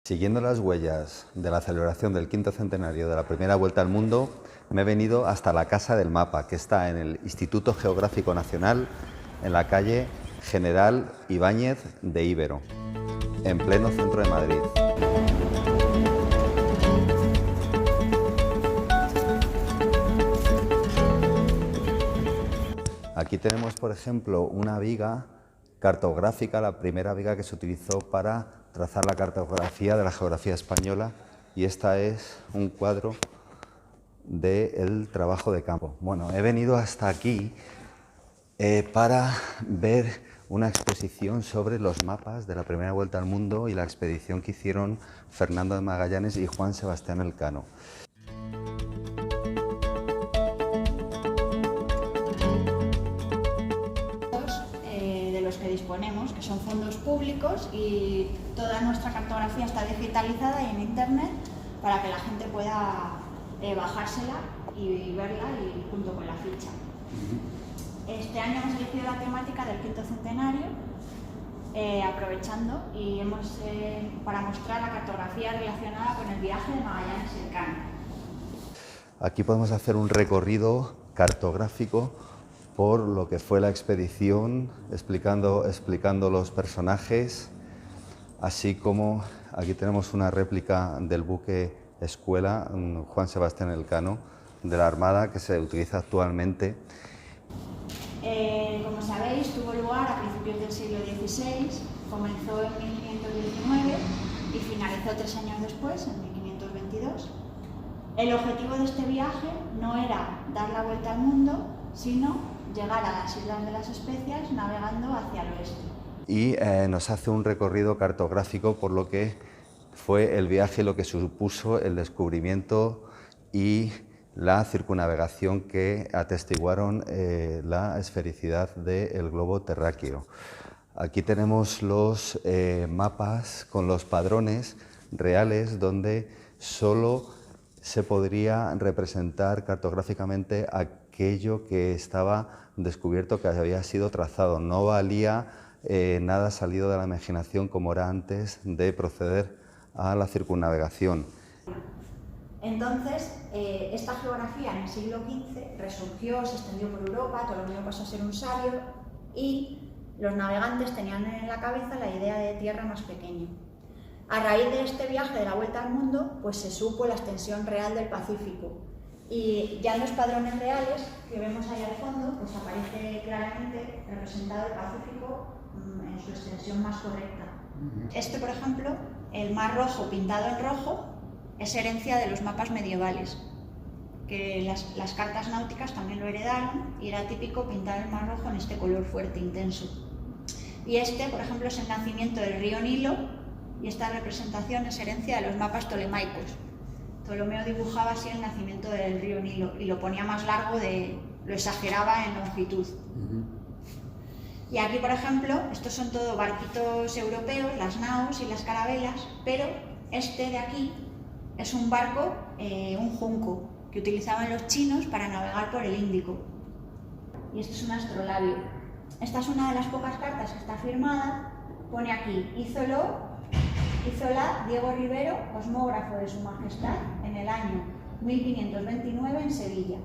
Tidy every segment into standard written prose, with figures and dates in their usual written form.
Siguiendo las huellas de la celebración del quinto centenario de la primera vuelta al mundo, me he venido hasta la Casa del Mapa, que está en el Instituto Geográfico Nacional, en la calle General Ibáñez de Ibero, en pleno centro de Madrid. Aquí tenemos, por ejemplo, una viga cartográfica, la primera viga que se utilizó para trazar la cartografía de la geografía española, y esta es un cuadro del trabajo de campo. Bueno, he venido hasta aquí para ver una exposición sobre los mapas de la primera vuelta al mundo y la expedición que hicieron Fernando de Magallanes y Juan Sebastián Elcano. Que disponemos, que son fondos públicos, y toda nuestra cartografía está digitalizada y en internet para que la gente pueda bajársela y verla y junto con la ficha. Este año hemos elegido la temática del quinto centenario, aprovechando y para mostrar la cartografía relacionada con el viaje de Magallanes y Elcano. Aquí podemos hacer un recorrido cartográfico por lo que fue la expedición, explicando los personajes, así como aquí tenemos una réplica del buque escuela Juan Sebastián Elcano de la Armada, que se utiliza actualmente. Como sabéis, tuvo lugar a principios del siglo XVI, comenzó en 1519 y finalizó 3 años después, en 1522. El objetivo de este viaje no era dar la vuelta al mundo, sino llegar a las Islas de las Especias navegando hacia el oeste. Y nos hace un recorrido cartográfico por lo que fue el viaje, lo que supuso el descubrimiento y la circunnavegación que atestiguaron la esfericidad del globo terráqueo. Aquí tenemos los mapas con los padrones reales, donde solo se podría representar cartográficamente aquello que estaba descubierto, que había sido trazado. No valía nada salido de la imaginación como era antes de proceder a la circunnavegación. Entonces, esta geografía en el siglo XV resurgió, se extendió por Europa, Ptolomeo pasó a ser un sabio y los navegantes tenían en la cabeza la idea de tierra más pequeña. A raíz de este viaje de la vuelta al mundo, pues se supo la extensión real del Pacífico. Y ya en los padrones reales que vemos ahí al fondo, pues aparece claramente representado el Pacífico en su extensión más correcta. Este, por ejemplo, el Mar Rojo pintado en rojo, es herencia de los mapas medievales, que las cartas náuticas también lo heredaron y era típico pintar el Mar Rojo en este color fuerte, intenso. Y este, por ejemplo, es el nacimiento del río Nilo, y esta representación es herencia de los mapas ptolemaicos. Ptolomeo dibujaba así el nacimiento del río Nilo y lo ponía más largo, lo exageraba en longitud. Y aquí, por ejemplo, estos son todo barquitos europeos, las naos y las carabelas, pero este de aquí es un barco, un junco, que utilizaban los chinos para navegar por el Índico. Y esto es un astrolabio. Esta es una de las pocas cartas que está firmada. Pone aquí, hízola Diego Rivero, cosmógrafo de Su Majestad, en el año 1529 en Sevilla.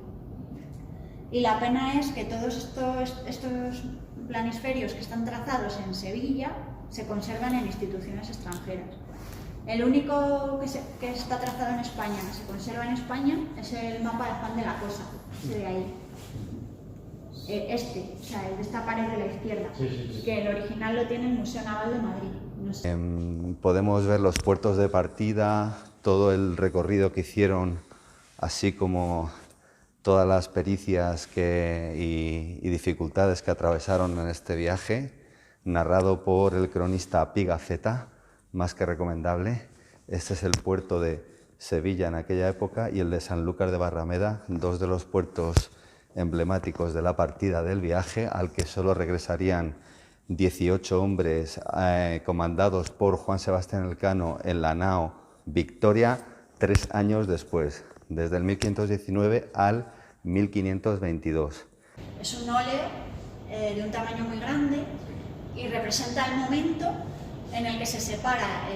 Y la pena es que todos estos planisferios que están trazados en Sevilla se conservan en instituciones extranjeras. El único que está trazado en España, que se conserva en España, es el mapa de Juan de la Cosa, ese de ahí. O sea, el de esta pared de la izquierda, que el original lo tiene el Museo Naval de Madrid. No sé. Podemos ver los puertos de partida, todo el recorrido que hicieron, así como todas las pericias y dificultades que atravesaron en este viaje, narrado por el cronista Pigafetta, más que recomendable. Este es el puerto de Sevilla en aquella época y el de Sanlúcar de Barrameda, dos de los puertos emblemáticos de la partida del viaje, al que solo regresarían 18 hombres comandados por Juan Sebastián Elcano en la nao Victoria 3 años después, desde el 1519 al 1522. Es un óleo de un tamaño muy grande y representa el momento en el que se separa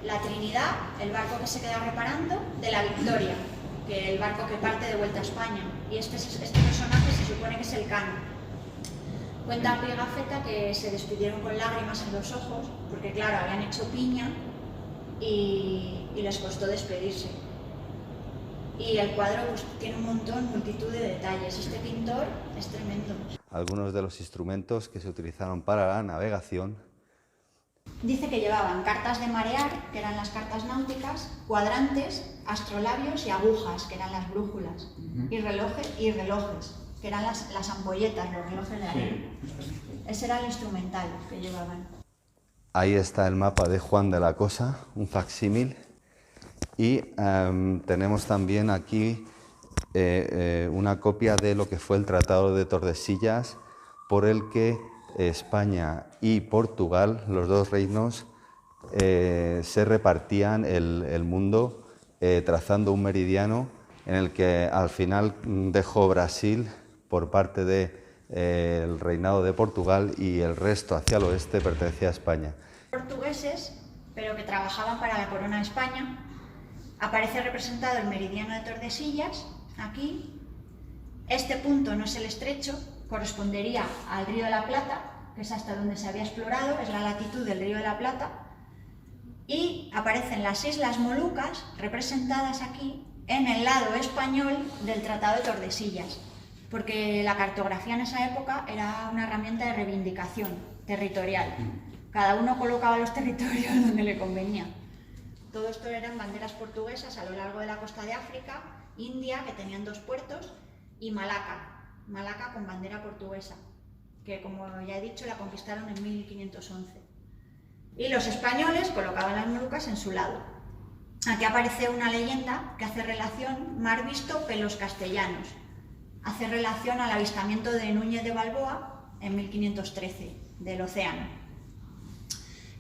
la Trinidad, el barco que se queda reparando, de la Victoria, que es el barco que parte de vuelta a España. Y este personaje se supone que es el Cano. Cuenta Pigafetta que se despidieron con lágrimas en los ojos, porque claro, habían hecho piña y les costó despedirse. Y el cuadro pues, tiene multitud de detalles. Este pintor es tremendo. Algunos de los instrumentos que se utilizaron para la navegación. Dice que llevaban cartas de marear, que eran las cartas náuticas, cuadrantes, astrolabios y agujas, que eran las brújulas, y relojes, que eran las ampolletas, los relojes de arena. Ese era el instrumental que llevaban. Ahí está el mapa de Juan de la Cosa, un facsímil. Y tenemos también aquí una copia de lo que fue el Tratado de Tordesillas, por el que España y Portugal, los dos reinos, se repartían el mundo trazando un meridiano en el que al final dejó Brasil por parte del reinado de Portugal y el resto hacia el oeste pertenecía a España. Portugueses, pero que trabajaban para la corona de España. Aparece representado el meridiano de Tordesillas, aquí. Este punto no es el estrecho, correspondería al Río de la Plata, que es hasta donde se había explorado, es la latitud del Río de la Plata. Y aparecen las Islas Molucas, representadas aquí, en el lado español del Tratado de Tordesillas, porque la cartografía en esa época era una herramienta de reivindicación territorial. Cada uno colocaba los territorios donde le convenía. Todo esto eran banderas portuguesas a lo largo de la costa de África, India, que tenían 2 puertos, y Malaca con bandera portuguesa, que como ya he dicho la conquistaron en 1511. Y los españoles colocaban las Molucas en su lado. Aquí aparece una leyenda que hace relación, mar visto, pelos castellanos. Hace relación al avistamiento de Núñez de Balboa en 1513, del océano.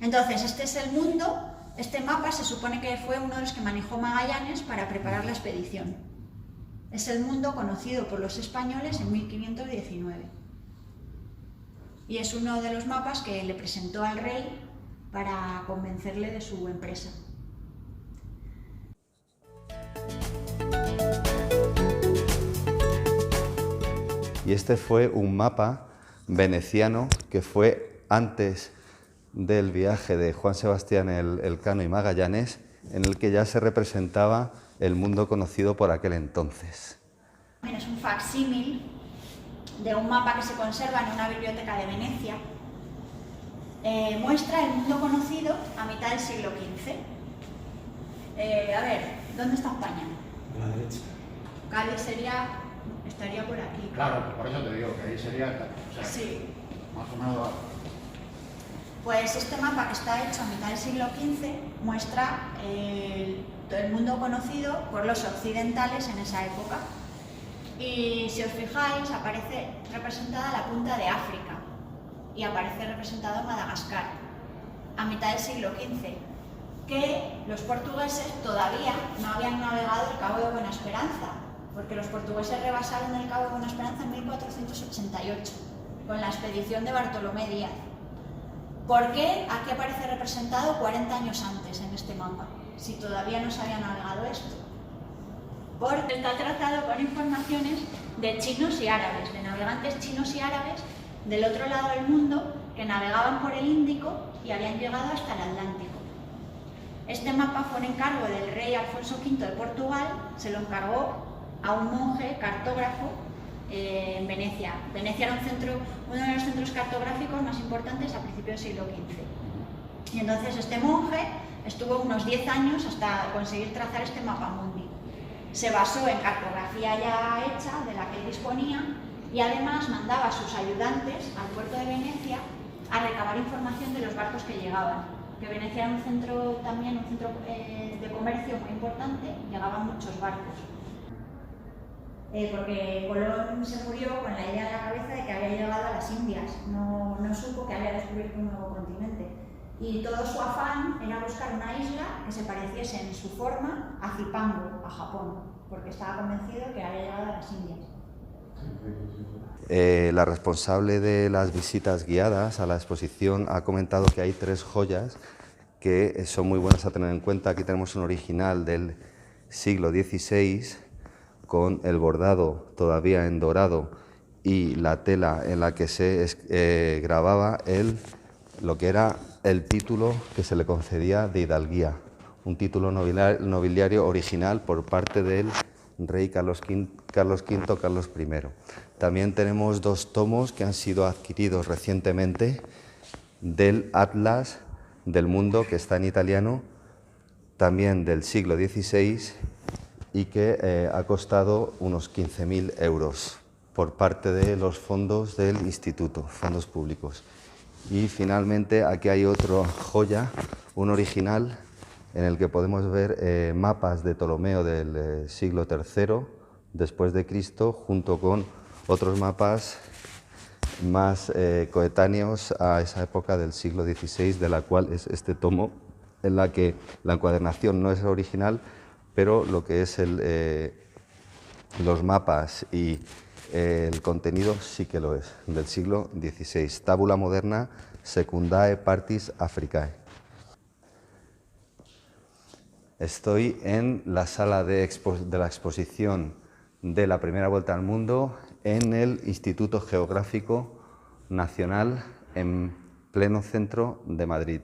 Entonces, este es el mundo. Este mapa se supone que fue uno de los que manejó Magallanes para preparar la expedición. Es el mundo conocido por los españoles en 1519. Y es uno de los mapas que le presentó al rey para convencerle de su empresa. Y este fue un mapa veneciano que fue antes del viaje de Juan Sebastián Elcano y Magallanes, en el que ya se representaba el mundo conocido por aquel entonces. Es un facsímil de un mapa que se conserva en una biblioteca de Venecia. Muestra el mundo conocido a mitad del siglo XV. A ver, ¿dónde está España? A la derecha. Cádiz estaría por aquí. Claro, por eso te digo que ahí sería, o sea, Sí. más o menos. Pues este mapa, que está hecho a mitad del siglo XV, muestra el mundo conocido por los occidentales en esa época. Y si os fijáis, aparece representada la punta de África y aparece representado Madagascar a mitad del siglo XV, que los portugueses todavía no habían navegado el Cabo de Buena Esperanza, porque los portugueses rebasaron el Cabo de Buena Esperanza en 1488 con la expedición de Bartolomé Díaz. ¿Por qué aquí aparece representado 40 años antes en este mapa, si todavía no se había navegado esto? Porque está trazado con informaciones de chinos y árabes, de navegantes chinos y árabes del otro lado del mundo que navegaban por el Índico y habían llegado hasta el Atlántico. Este mapa fue un encargo del rey Alfonso V de Portugal, se lo encargó a un monje cartógrafo en Venecia. Venecia era uno de los centros cartográficos más importantes a principios del siglo XV. Y entonces este monje estuvo unos 10 años hasta conseguir trazar este mapa mundi. Se basó en cartografía ya hecha, de la que él disponía, y además mandaba a sus ayudantes al puerto de Venecia a recabar información de los barcos que llegaban. Que Venecia era un centro de comercio muy importante, llegaban muchos barcos. Porque Colón se murió con la idea en la cabeza de que había llegado a las Indias, no supo que había descubierto un nuevo continente. Y todo su afán era buscar una isla que se pareciese en su forma a Zipango, a Japón, porque estaba convencido de que había llegado a las Indias. La responsable de las visitas guiadas a la exposición ha comentado que hay 3 joyas que son muy buenas a tener en cuenta. Aquí tenemos un original del siglo XVI con el bordado todavía en dorado y la tela en la que se grababa lo que era el título que se le concedía de hidalguía, un título nobiliario original por parte del rey Carlos V, Carlos I. También tenemos 2 tomos que han sido adquiridos recientemente del Atlas del Mundo, que está en italiano, también del siglo XVI, y que ha costado unos 15.000 euros por parte de los fondos del instituto, fondos públicos. Y finalmente aquí hay otra joya, un original, en el que podemos ver mapas de Ptolomeo del siglo III después de Cristo, junto con otros mapas más coetáneos a esa época del siglo XVI, de la cual es este tomo, en la que la encuadernación no es original, pero lo que es los mapas y el contenido sí que lo es, del siglo XVI. Tabula moderna secundae partis Africae. Estoy en la sala de la exposición de la primera vuelta al mundo en el Instituto Geográfico Nacional en pleno centro de Madrid.